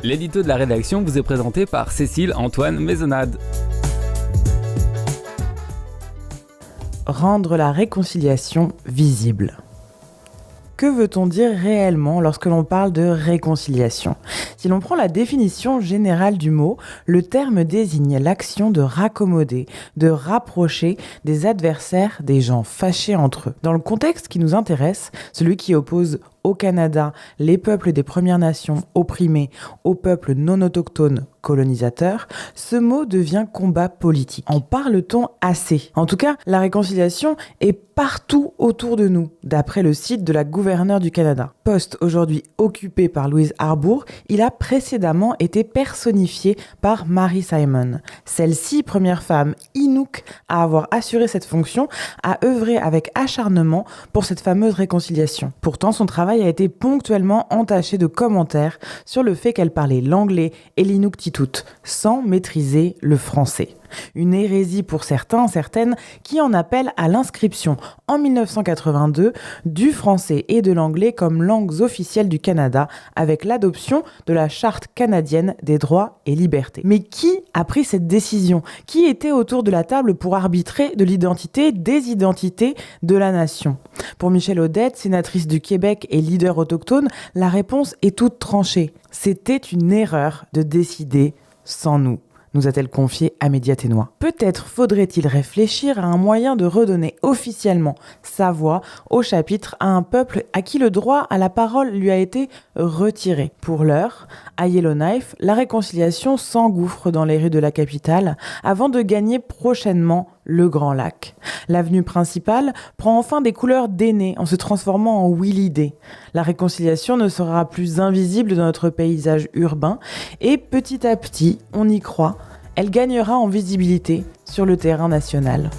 L'édito de la rédaction vous est présenté par Cécile Antoine Maisonnade. Rendre la réconciliation visible. Que veut-on dire réellement lorsque l'on parle de réconciliation ? Si l'on prend la définition générale du mot, le terme désigne l'action de raccommoder, de rapprocher des adversaires des gens fâchés entre eux. Dans le contexte qui nous intéresse, celui qui oppose au Canada les peuples des Premières Nations opprimés aux peuples non autochtones colonisateurs, ce mot devient combat politique. En parle-t-on assez ? En tout cas, la réconciliation est partout autour de nous, d'après le site de la gouverneure du Canada. Poste aujourd'hui occupé par Louise Arbour, il a précédemment été personnifié par Mary Simon. Celle-ci, première femme Inuk à avoir assuré cette fonction, a œuvré avec acharnement pour cette fameuse réconciliation. Pourtant, son travail a été ponctuellement entaché de commentaires sur le fait qu'elle parlait l'anglais et l'inuktitut, sans maîtriser le français. Une hérésie pour certaines, qui en appellent à l'inscription en 1982 du français et de l'anglais comme langues officielles du Canada, avec l'adoption de la Charte canadienne des droits et libertés. Mais qui a pris cette décision ? Qui était autour de la table pour arbitrer de l'identité, des identités de la nation ? Pour Michèle Audette, sénatrice du Québec et leader autochtone, la réponse est toute tranchée. C'était une erreur de décider sans nous, nous a-t-elle confié à Média Ténois. Peut-être faudrait-il réfléchir à un moyen de redonner officiellement sa voix au chapitre à un peuple à qui le droit à la parole lui a été retiré. Pour l'heure, à Yellowknife, la réconciliation s'engouffre dans les rues de la capitale avant de gagner prochainement le Grand Lac. L'avenue principale prend enfin des couleurs d'aînés en se transformant en Willie Day. La réconciliation ne sera plus invisible dans notre paysage urbain et petit à petit, on y croit, elle gagnera en visibilité sur le terrain national.